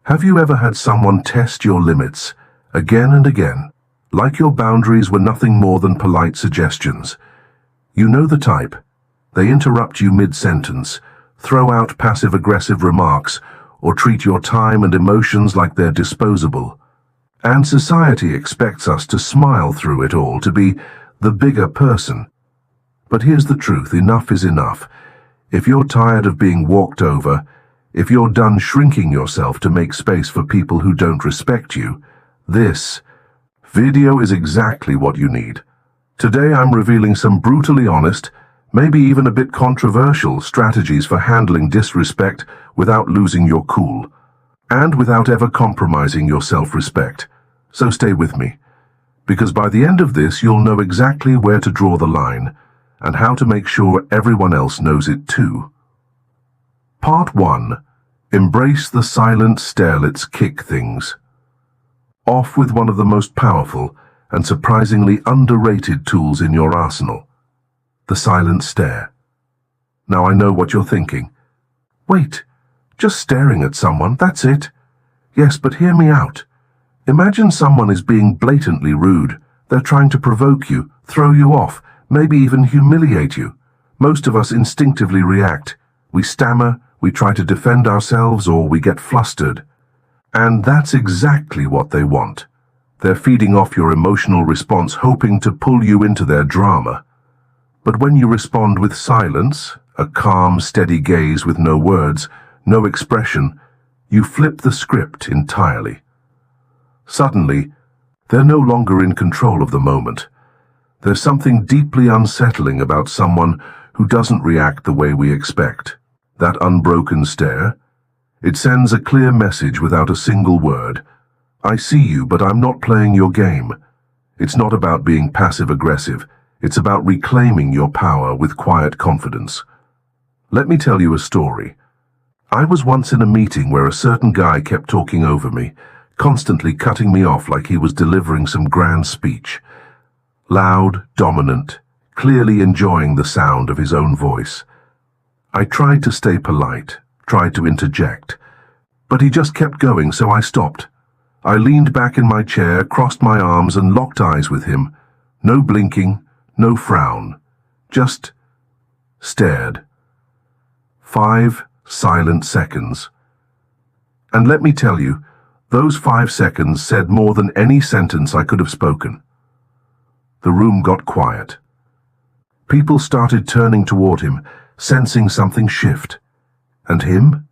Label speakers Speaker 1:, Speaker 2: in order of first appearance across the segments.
Speaker 1: Have you ever had someone test your limits, again and again, like your boundaries were nothing more than polite suggestions? You know the type. They interrupt you mid-sentence, throw out passive-aggressive remarks, or treat your time and emotions like they're disposable. And society expects us to smile through it all, to be the bigger person. But here's the truth, enough is enough. If you're tired of being walked over, if you're done shrinking yourself to make space for people who don't respect you, this video is exactly what you need. Today I'm revealing some brutally honest, maybe even a bit controversial strategies for handling disrespect without losing your cool, and without ever compromising your self-respect. So stay with me, because by the end of this you'll know exactly where to draw the line, and how to make sure everyone else knows it too. Part 1. Embrace the silent stare. Let's kick things off with one of the most powerful and surprisingly underrated tools in your arsenal, the silent stare. Now I know what you're thinking. Wait, just staring at someone, that's it? Yes, but hear me out. Imagine someone is being blatantly rude. They're trying to provoke you, throw you off, maybe even humiliate you. Most of us instinctively react. We stammer, we try to defend ourselves, or we get flustered. And that's exactly what they want. They're feeding off your emotional response, hoping to pull you into their drama. But when you respond with silence, a calm, steady gaze with no words, no expression, you flip the script entirely. Suddenly, they're no longer in control of the moment. There's something deeply unsettling about someone who doesn't react the way we expect. That unbroken stare, it sends a clear message without a single word. I see you, but I'm not playing your game. It's not about being passive-aggressive. It's about reclaiming your power with quiet confidence. Let me tell you a story. I was once in a meeting where a certain guy kept talking over me, constantly cutting me off like he was delivering some grand speech. Loud, dominant, clearly enjoying the sound of his own voice. I tried to stay polite, tried to interject, but he just kept going, so I stopped. I leaned back in my chair, crossed my arms, and locked eyes with him. No blinking, no frown, just stared. 5 silent seconds. And let me tell you, those 5 seconds said more than any sentence I could have spoken. The room got quiet. People started turning toward him, sensing something shift. And him?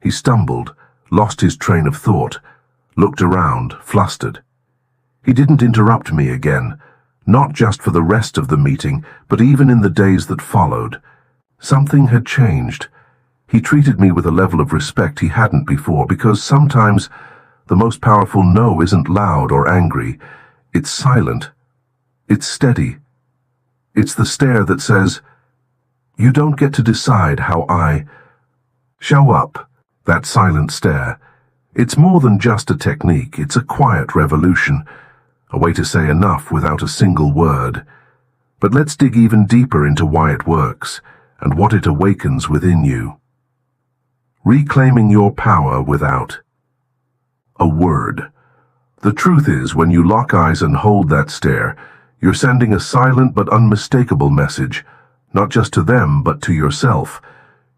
Speaker 1: He stumbled, lost his train of thought, looked around, flustered. He didn't interrupt me again, not just for the rest of the meeting, but even in the days that followed. Something had changed. He treated me with a level of respect he hadn't before, because sometimes the most powerful no isn't loud or angry. It's silent. It's steady. It's the stare that says, "You don't get to decide how I show up." That silent stare. It's more than just a technique. It's a quiet revolution, a way to say enough without a single word. But let's dig even deeper into why it works and what it awakens within you. Reclaiming your power without a word. The truth is, when you lock eyes and hold that stare, you're sending a silent but unmistakable message, not just to them, but to yourself.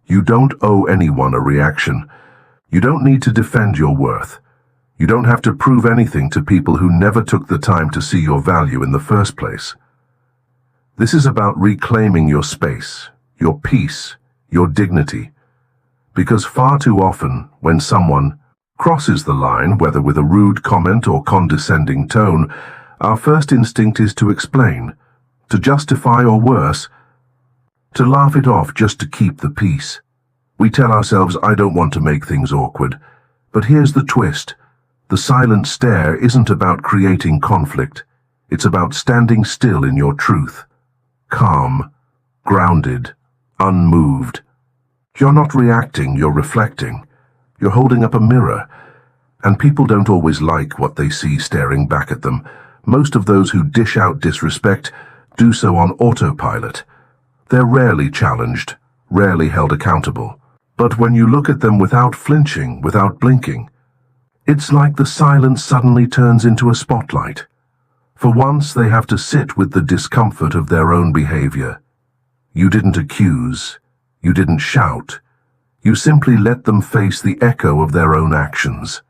Speaker 1: You don't owe anyone a reaction. You don't need to defend your worth. You don't have to prove anything to people who never took the time to see your value in the first place. This is about reclaiming your space, your peace, your dignity. Because far too often, when someone crosses the line, whether with a rude comment or condescending tone, our first instinct is to explain, to justify, or worse, to laugh it off just to keep the peace. We tell ourselves, "I don't want to make things awkward." But here's the twist. The silent stare isn't about creating conflict. It's about standing still in your truth. Calm, grounded, unmoved. You're not reacting, you're reflecting. You're holding up a mirror. And people don't always like what they see staring back at them. Most of those who dish out disrespect do so on autopilot. They're rarely challenged, rarely held accountable. But when you look at them without flinching, without blinking, It's like the silence suddenly turns into a spotlight. For once, they have to sit with the discomfort of their own behavior. You didn't accuse. You didn't shout. You simply let them face the echo of their own actions.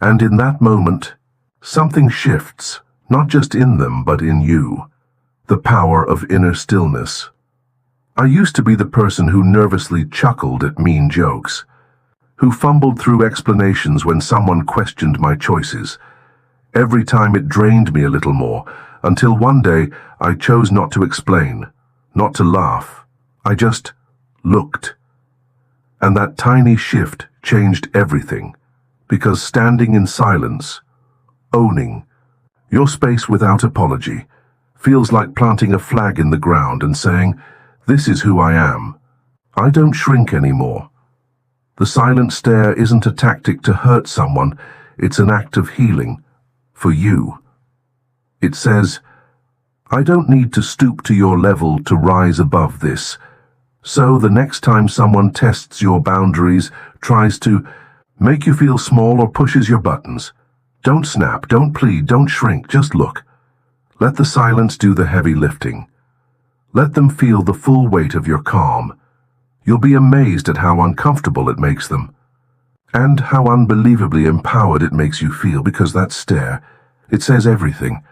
Speaker 1: And in that moment, something shifts, not just in them, but in you. The power of inner stillness. I used to be the person who nervously chuckled at mean jokes, who fumbled through explanations when someone questioned my choices. Every time it drained me a little more, until one day I chose not to explain, not to laugh. I just looked. And that tiny shift changed everything, because standing in silence, owning your space without apology, feels like planting a flag in the ground and saying, "This is who I am. I don't shrink anymore." The silent stare isn't a tactic to hurt someone, it's an act of healing, for you. It says, "I don't need to stoop to your level to rise above this." So the next time someone tests your boundaries, tries to make you feel small or pushes your buttons, don't snap, don't plead, don't shrink, just look. Let the silence do the heavy lifting. Let them feel the full weight of your calm. You'll be amazed at how uncomfortable it makes them, and how unbelievably empowered it makes you feel, because that stare, it says everything.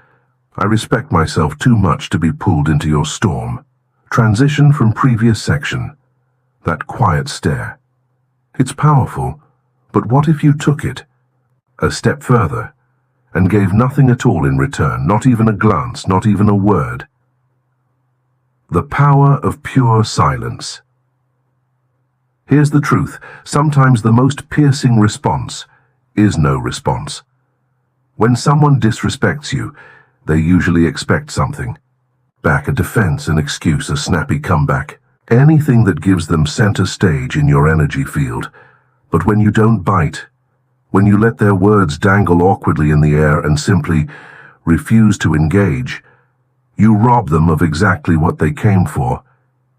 Speaker 1: I respect myself too much to be pulled into your storm. Transition from previous section. That quiet stare. It's powerful, but what if you took it a step further and gave nothing at all in return, not even a glance, not even a word? The power of pure silence. Here's the truth. Sometimes the most piercing response is no response. When someone disrespects you, they usually expect something back, a defense, an excuse, a snappy comeback, anything that gives them center stage in your energy field. But when you don't bite, when you let their words dangle awkwardly in the air and simply refuse to engage, you rob them of exactly what they came for,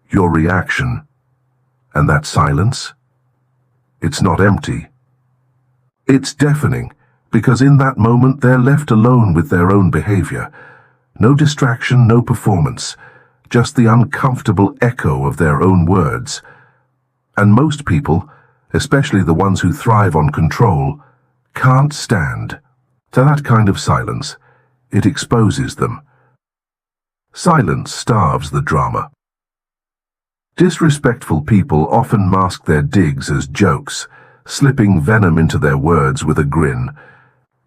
Speaker 1: your reaction. And that silence? It's not empty. It's deafening, because in that moment they're left alone with their own behavior. No distraction, no performance, just the uncomfortable echo of their own words. And most people, especially the ones who thrive on control, can't stand to that kind of silence. It exposes them. Silence starves the drama. Disrespectful people often mask their digs as jokes, slipping venom into their words with a grin.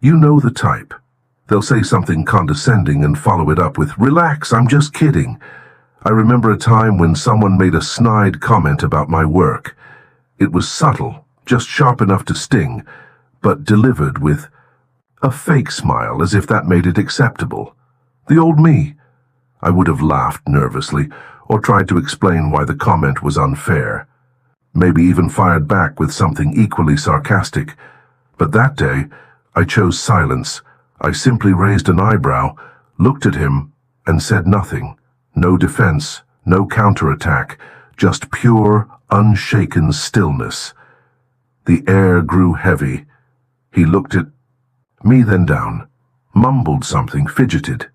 Speaker 1: You know the type. They'll say something condescending and follow it up with, "Relax, I'm just kidding." I remember a time when someone made a snide comment about my work. It was subtle, just sharp enough to sting, but delivered with a fake smile, as if that made it acceptable. The old me. I would have laughed nervously, or tried to explain why the comment was unfair. Maybe even fired back with something equally sarcastic. But that day, I chose silence. I simply raised an eyebrow, looked at him, and said nothing. No defense, no counterattack, just pure, unshaken stillness. The air grew heavy. He looked at me, then down, mumbled something, fidgeted.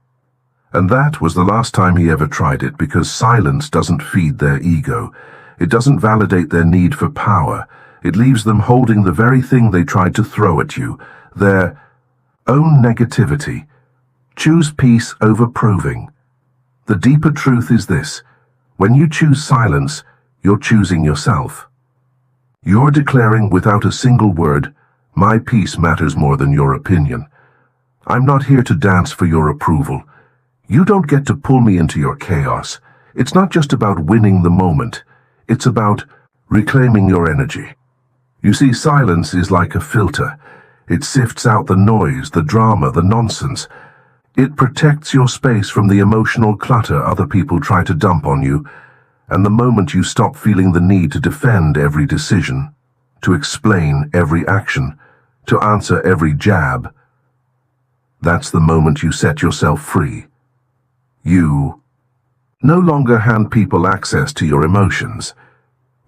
Speaker 1: And that was the last time he ever tried it, because silence doesn't feed their ego. It doesn't validate their need for power. It leaves them holding the very thing they tried to throw at you, their own negativity. Choose peace over proving. The deeper truth is this: when you choose silence, you're choosing yourself. You're declaring without a single word, "My peace matters more than your opinion. I'm not here to dance for your approval. You don't get to pull me into your chaos." It's not just about winning the moment. It's about reclaiming your energy. You see, silence is like a filter. It sifts out the noise, the drama, the nonsense. It protects your space from the emotional clutter other people try to dump on you. And the moment you stop feeling the need to defend every decision, to explain every action, to answer every jab, that's the moment you set yourself free. You no longer hand people access to your emotions.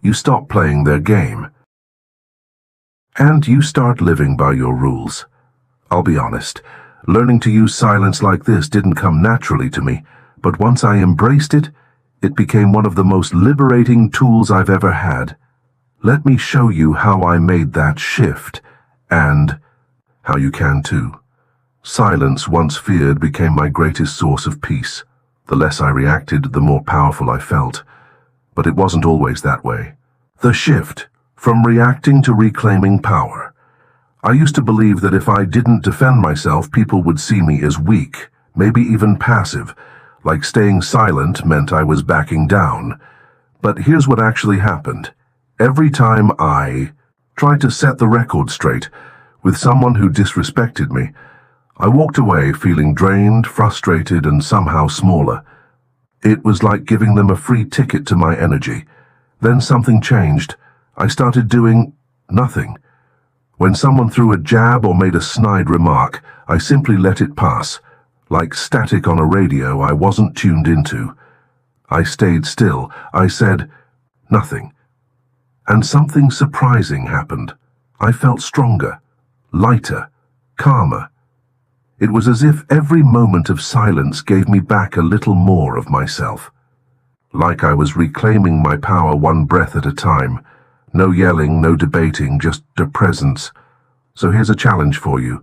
Speaker 1: You stop playing their game. And you start living by your rules. I'll be honest, learning to use silence like this didn't come naturally to me, but once I embraced it, it became one of the most liberating tools I've ever had. Let me show you how I made that shift, and how you can too. Silence, once feared, became my greatest source of peace. The less I reacted, the more powerful I felt. But it wasn't always that way. The shift, from reacting to reclaiming power. I used to believe that if I didn't defend myself, people would see me as weak, maybe even passive, like staying silent meant I was backing down. But here's what actually happened. Every time I tried to set the record straight with someone who disrespected me, I walked away feeling drained, frustrated, and somehow smaller. It was like giving them a free ticket to my energy. Then something changed. I started doing nothing. When someone threw a jab or made a snide remark, I simply let it pass, like static on a radio I wasn't tuned into. I stayed still. I said nothing. And something surprising happened. I felt stronger, lighter, calmer. It was as if every moment of silence gave me back a little more of myself. Like I was reclaiming my power one breath at a time. No yelling, no debating, just a presence. So here's a challenge for you.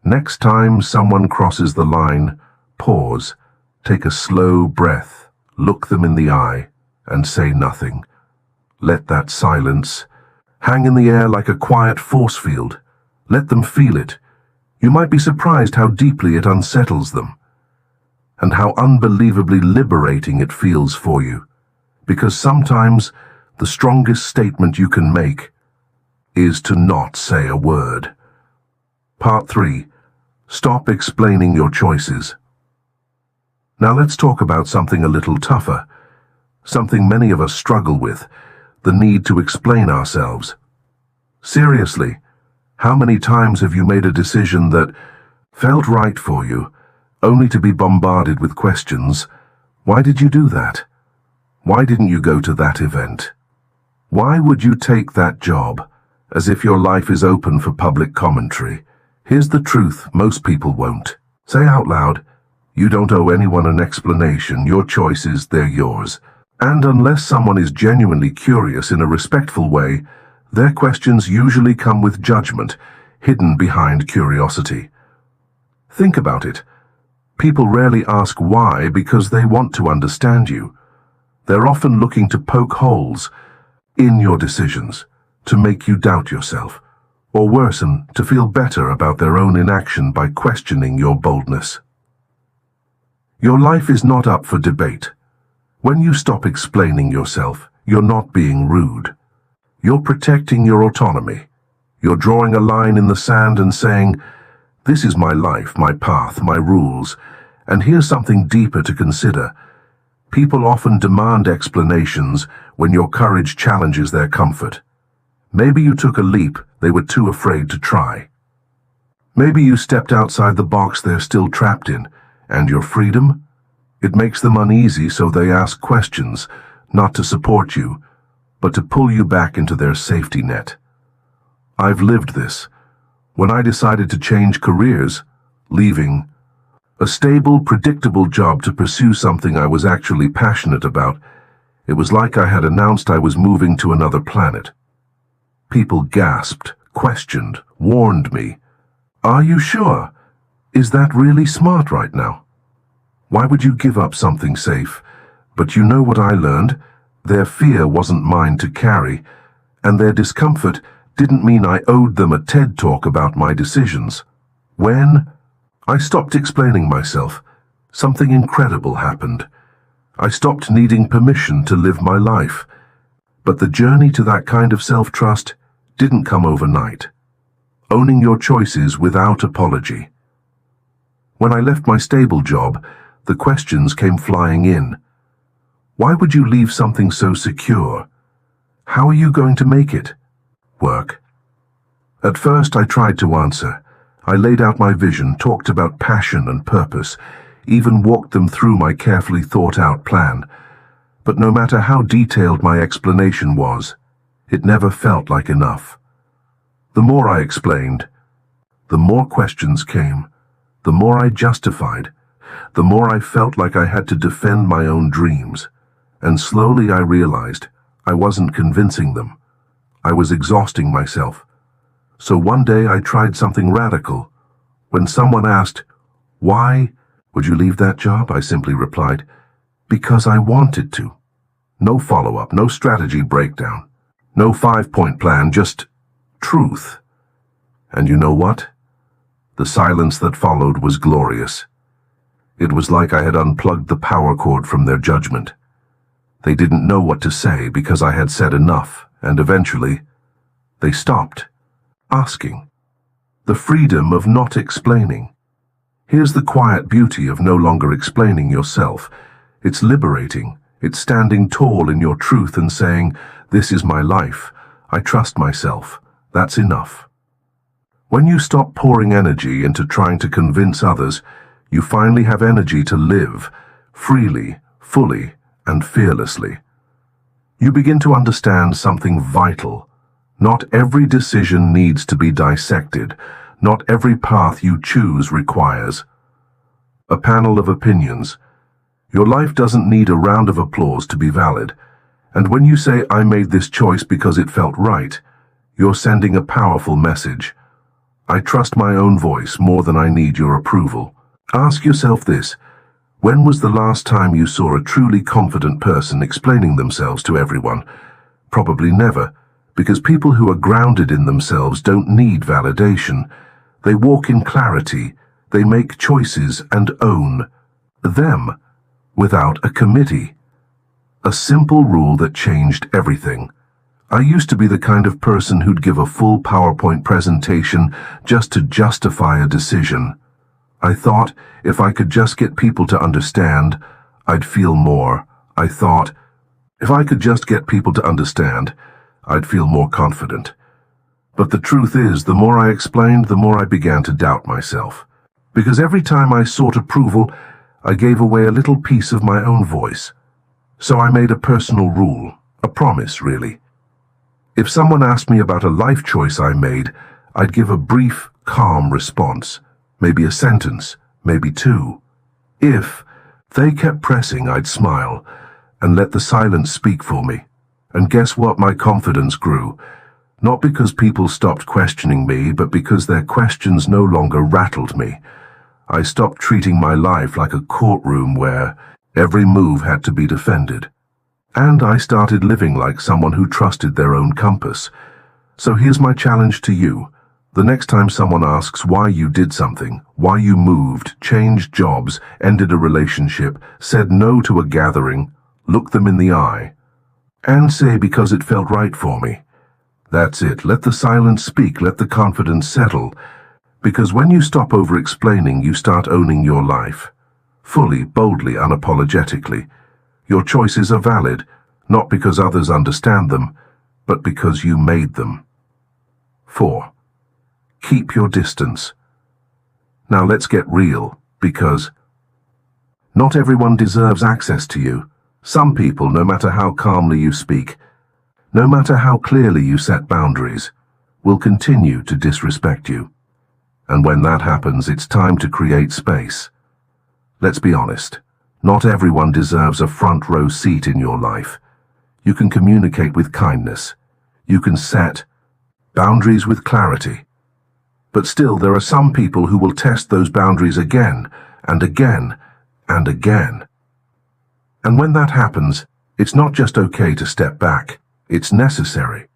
Speaker 1: Next time someone crosses the line, pause, take a slow breath, look them in the eye, and say nothing. Let that silence hang in the air like a quiet force field. Let them feel it. You might be surprised how deeply it unsettles them, and how unbelievably liberating it feels for you. Because sometimes the strongest statement you can make is to not say a word. Part 3. Stop explaining your choices. Now let's talk about something a little tougher, something many of us struggle with, the need to explain ourselves. Seriously, how many times have you made a decision that felt right for you, only to be bombarded with questions? Why did you do that? Why didn't you go to that event? Why would you take that job? As if your life is open for public commentary. Here's the truth, most people won't. Say out loud, you don't owe anyone an explanation, your choices, they're yours. And unless someone is genuinely curious in a respectful way, their questions usually come with judgment, hidden behind curiosity. Think about it. People rarely ask why because they want to understand you. They're often looking to poke holes in your decisions, to make you doubt yourself, or worsen, to feel better about their own inaction by questioning your boldness. Your life is not up for debate. When you stop explaining yourself, you're not being rude. You're protecting your autonomy. You're drawing a line in the sand and saying, this is my life, my path, my rules, and here's something deeper to consider. People often demand explanations when your courage challenges their comfort. Maybe you took a leap they were too afraid to try. Maybe you stepped outside the box they're still trapped in, and your freedom? It makes them uneasy, so they ask questions, not to support you, but to pull you back into their safety net. I've lived this. When I decided to change careers, leaving a stable, predictable job to pursue something I was actually passionate about, it was like I had announced I was moving to another planet. People gasped, questioned, warned me. Are you sure? Is that really smart right now? Why would you give up something safe? But you know what I learned? Their fear wasn't mine to carry, and their discomfort didn't mean I owed them a TED talk about my decisions. When I stopped explaining myself, something incredible happened. I stopped needing permission to live my life. But the journey to that kind of self-trust didn't come overnight. Owning your choices without apology. When I left my stable job, the questions came flying in. Why would you leave something so secure? How are you going to make it work? At first I tried to answer. I laid out my vision, talked about passion and purpose, even walked them through my carefully thought-out plan. But no matter how detailed my explanation was, it never felt like enough. The more I explained, the more questions came, the more I justified, the more I felt like I had to defend my own dreams. And slowly I realized I wasn't convincing them. I was exhausting myself. So one day I tried something radical. When someone asked, "Why would you leave that job?" I simply replied, "Because I wanted to." No follow-up, no strategy breakdown, no 5-point plan, just truth. And you know what? The silence that followed was glorious. It was like I had unplugged the power cord from their judgment. They didn't know what to say because I had said enough, and eventually, they stopped asking. The freedom of not explaining. Here's the quiet beauty of no longer explaining yourself. It's liberating. It's standing tall in your truth and saying, "This is my life. I trust myself. That's enough." When you stop pouring energy into trying to convince others, you finally have energy to live freely, fully, and fearlessly. You begin to understand something vital. Not every decision needs to be dissected. Not every path you choose requires a panel of opinions. Your life doesn't need a round of applause to be valid. And when you say, "I made this choice because it felt right," you're sending a powerful message. I trust my own voice more than I need your approval. Ask yourself this: when was the last time you saw a truly confident person explaining themselves to everyone? Probably never, because people who are grounded in themselves don't need validation. They walk in clarity, they make choices and own them without a committee. A simple rule that changed everything. I used to be the kind of person who'd give a full PowerPoint presentation just to justify a decision. I thought if I could just get people to understand, I'd feel more. I thought if I could just get people to understand, I'd feel more confident. But the truth is, the more I explained, the more I began to doubt myself. Because every time I sought approval, I gave away a little piece of my own voice. So I made a personal rule, a promise really. If someone asked me about a life choice I made, I'd give a brief, calm response, maybe a sentence, maybe two. If they kept pressing, I'd smile and let the silence speak for me. And guess what? My confidence grew. Not because people stopped questioning me, but because their questions no longer rattled me. I stopped treating my life like a courtroom where every move had to be defended. And I started living like someone who trusted their own compass. So here's my challenge to you. The next time someone asks why you did something, why you moved, changed jobs, ended a relationship, said no to a gathering, look them in the eye and say, "Because it felt right for me." That's it. Let the silence speak. Let the confidence settle. Because when you stop over-explaining, you start owning your life. Fully, boldly, unapologetically. Your choices are valid, not because others understand them, but because you made them. 4. Keep your distance. Now let's get real, because not everyone deserves access to you. Some people, no matter how calmly you speak, no matter how clearly you set boundaries, will continue to disrespect you. And when that happens, it's time to create space. Let's be honest. Not everyone deserves a front row seat in your life. You can communicate with kindness. You can set boundaries with clarity. But still, there are some people who will test those boundaries again and again and again. And when that happens, it's not just okay to step back. It's necessary.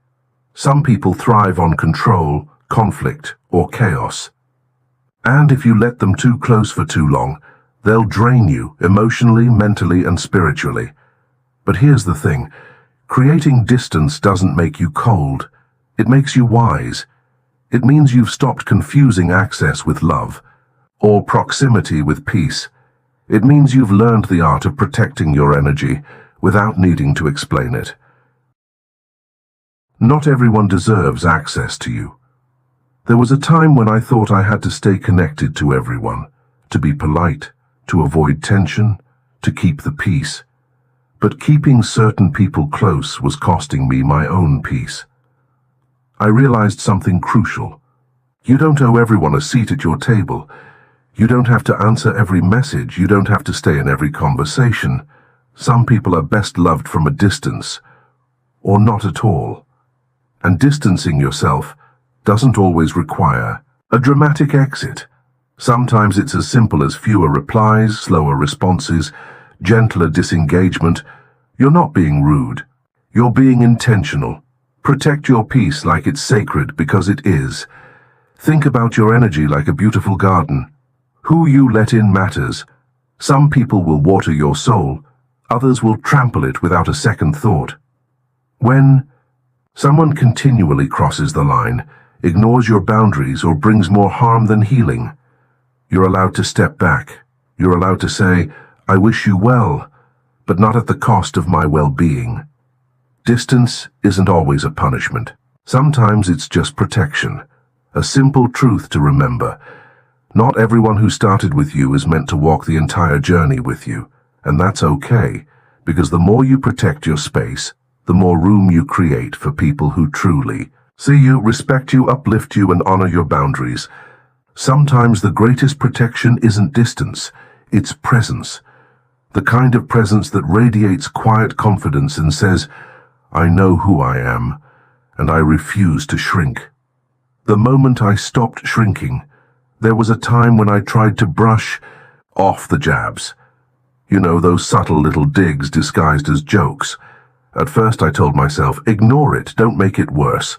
Speaker 1: Some people thrive on control, conflict, or chaos. And if you let them too close for too long, they'll drain you emotionally, mentally, and spiritually. But here's the thing. Creating distance doesn't make you cold. It makes you wise. It means you've stopped confusing access with love, or proximity with peace. It means you've learned the art of protecting your energy without needing to explain it. Not everyone deserves access to you. There was a time when I thought I had to stay connected to everyone, to be polite, to avoid tension, to keep the peace. But keeping certain people close was costing me my own peace. I realized something crucial. You don't owe everyone a seat at your table. You don't have to answer every message. You don't have to stay in every conversation. Some people are best loved from a distance, or not at all. And distancing yourself doesn't always require a dramatic exit. Sometimes it's as simple as fewer replies, slower responses, gentler disengagement. You're not being rude. You're being intentional. Protect your peace like it's sacred, because it is. Think about your energy like a beautiful garden. Who you let in matters. Some people will water your soul. Others will trample it without a second thought. When someone continually crosses the line, ignores your boundaries, or brings more harm than healing, you're allowed to step back. You're allowed to say, "I wish you well, but not at the cost of my well-being." Distance isn't always a punishment. Sometimes it's just protection. A simple truth to remember. Not everyone who started with you is meant to walk the entire journey with you, and that's okay, because the more you protect your space, the more room you create for people who truly see you, respect you, uplift you, and honor your boundaries. Sometimes the greatest protection isn't distance, it's presence. The kind of presence that radiates quiet confidence and says, "I know who I am, and I refuse to shrink." The moment I stopped shrinking, there was a time when I tried to brush off the jabs. You know, those subtle little digs disguised as jokes. At first I told myself, ignore it, don't make it worse.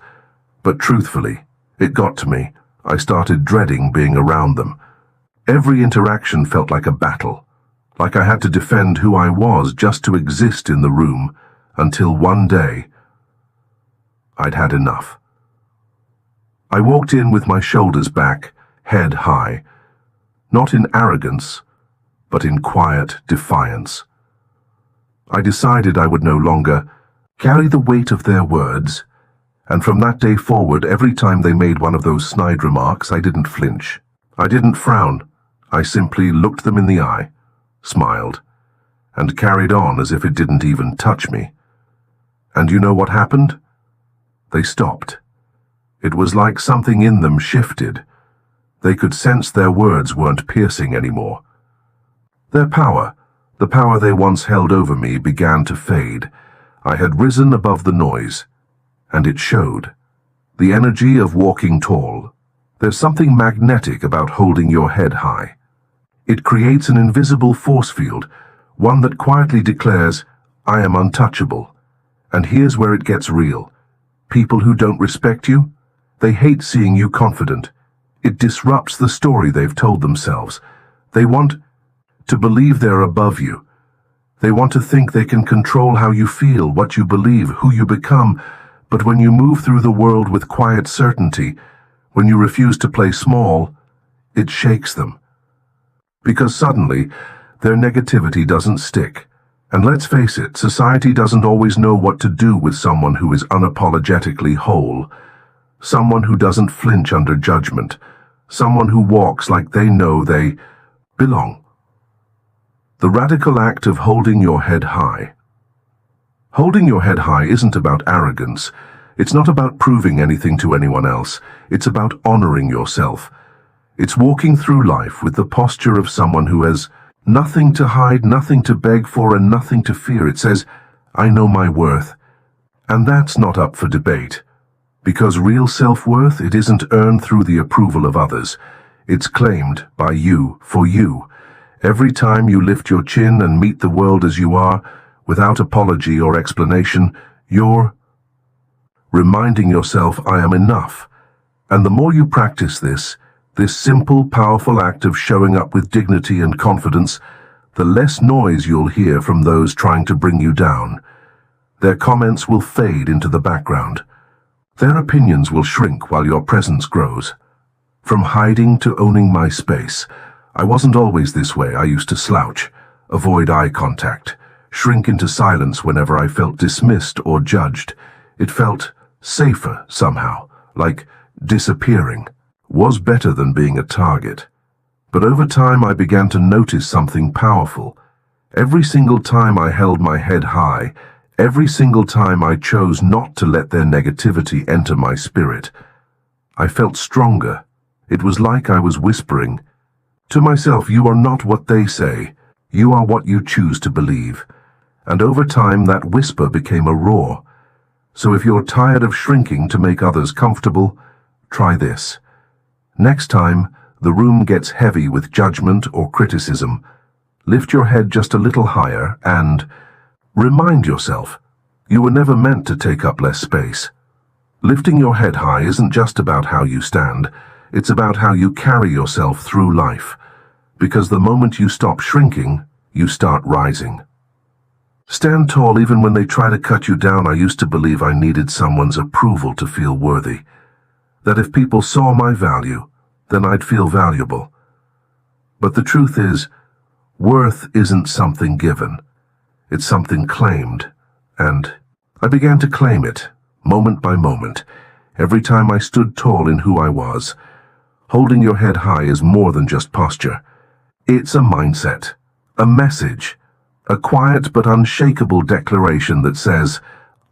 Speaker 1: But truthfully, it got to me. I started dreading being around them. Every interaction felt like a battle, like I had to defend who I was just to exist in the room, until one day, I'd had enough. I walked in with my shoulders back, head high, not in arrogance, but in quiet defiance. I decided I would no longer carry the weight of their words, and from that day forward, every time they made one of those snide remarks, I didn't flinch. I didn't frown. I simply looked them in the eye, smiled, and carried on as if it didn't even touch me. And you know what happened? They stopped. It was like something in them shifted. They could sense their words weren't piercing anymore. Their power, the power they once held over me, began to fade. I had risen above the noise, and it showed. The energy of walking tall. There's something magnetic about holding your head high. It creates an invisible force field, one that quietly declares, "I am untouchable." And here's where it gets real. People who don't respect you, they hate seeing you confident. It disrupts the story they've told themselves. They want to believe they're above you. They want to think they can control how you feel, what you believe, who you become. But when you move through the world with quiet certainty, when you refuse to play small, it shakes them. Because suddenly, their negativity doesn't stick. And let's face it, society doesn't always know what to do with someone who is unapologetically whole. Someone who doesn't flinch under judgment. Someone who walks like they know they belong. The radical act of holding your head high. Holding your head high isn't about arrogance. It's not about proving anything to anyone else. It's about honoring yourself. It's walking through life with the posture of someone who has nothing to hide, nothing to beg for, and nothing to fear. It says, "I know my worth." And that's not up for debate. Because real self-worth, it isn't earned through the approval of others. It's claimed by you, for you. Every time you lift your chin and meet the world as you are, without apology or explanation, you're reminding yourself, "I am enough." And the more you practice this simple, powerful act of showing up with dignity and confidence, the less noise you'll hear from those trying to bring you down. Their comments will fade into the background. Their opinions will shrink while your presence grows. From hiding to owning my space. I wasn't always this way. I used to slouch, avoid eye contact, shrink into silence whenever I felt dismissed or judged. It felt safer somehow, like disappearing was better than being a target. But over time I began to notice something powerful. Every single time I held my head high, Every single time I chose not to let their negativity enter my spirit, I felt stronger. It was like I was whispering to myself, you are not what they say, you are what you choose to believe. And over time that whisper became a roar. So if you're tired of shrinking to make others comfortable, try this. Next time the room gets heavy with judgment or criticism, lift your head just a little higher and remind yourself, you were never meant to take up less space. Lifting your head high isn't just about how you stand, it's about how you carry yourself through life. Because the moment you stop shrinking, you start rising. Stand tall even when they try to cut you down. I used to believe I needed someone's approval to feel worthy. That if people saw my value, then I'd feel valuable. But the truth is, worth isn't something given. It's something claimed. And I began to claim it, moment by moment, every time I stood tall in who I was. Holding your head high is more than just posture. It's a mindset, a message, a quiet but unshakable declaration that says,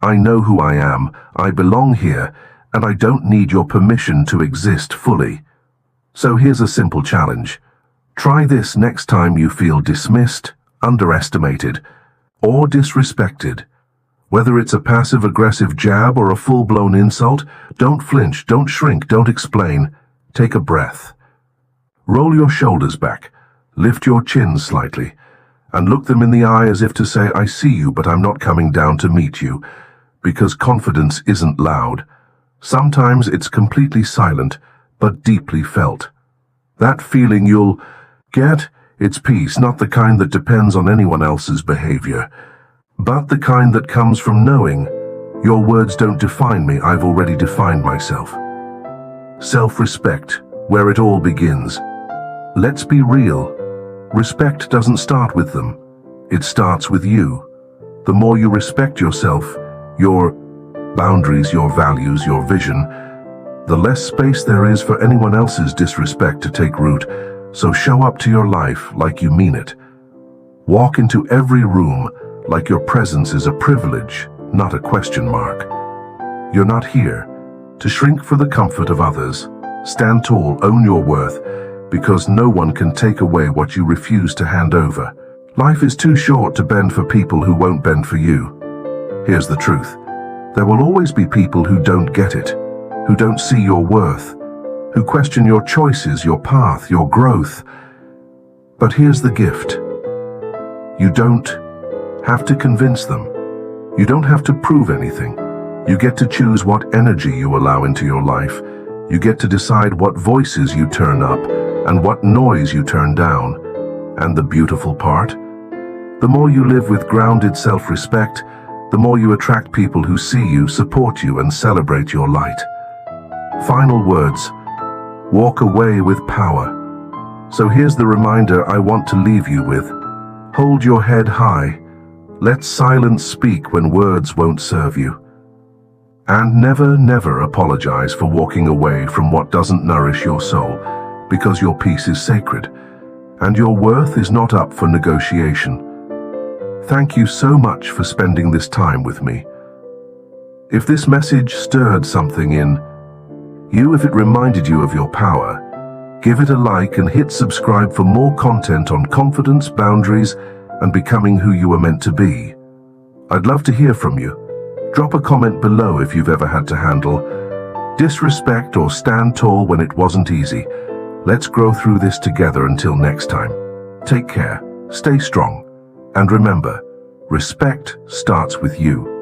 Speaker 1: I know who I am, I belong here, and I don't need your permission to exist fully. So here's a simple challenge. Try this next time you feel dismissed, underestimated, or disrespected. Whether it's a passive-aggressive jab or a full-blown insult, don't flinch, don't shrink, don't explain. Take a breath. Roll your shoulders back, lift your chin slightly, and look them in the eye as if to say, I see you, but I'm not coming down to meet you. Because confidence isn't loud. Sometimes it's completely silent, but deeply felt. That feeling you'll get, it's peace, not the kind that depends on anyone else's behavior, but the kind that comes from knowing, your words don't define me, I've already defined myself. Self-respect, where it all begins. Let's be real. Respect doesn't start with them. It starts with you. The more you respect yourself, your boundaries, your values, your vision, the less space there is for anyone else's disrespect to take root. So show up to your life like you mean it. Walk into every room like your presence is a privilege, not a question mark. You're not here to shrink for the comfort of others. Stand tall, own your worth, because no one can take away what you refuse to hand over. Life is too short to bend for people who won't bend for you. Here's the truth. There will always be people who don't get it, who don't see your worth, who question your choices, your path, your growth. But here's the gift. You don't have to convince them. You don't have to prove anything. You get to choose what energy you allow into your life. You get to decide what voices you turn up and what noise you turn down. And the beautiful part? The more you live with grounded self-respect, the more you attract people who see you, support you, and celebrate your light. Final words. Walk away with power. So here's the reminder I want to leave you with. Hold your head high. Let silence speak when words won't serve you. And never, never apologize for walking away from what doesn't nourish your soul, because your peace is sacred, and your worth is not up for negotiation. Thank you so much for spending this time with me. If this message stirred something in you, if it reminded you of your power, give it a like and hit subscribe for more content on confidence, boundaries, and becoming who you were meant to be. I'd love to hear from you. Drop a comment below if you've ever had to handle disrespect or stand tall when it wasn't easy. Let's grow through this together. Until next time. Take care, stay strong, and remember, respect starts with you.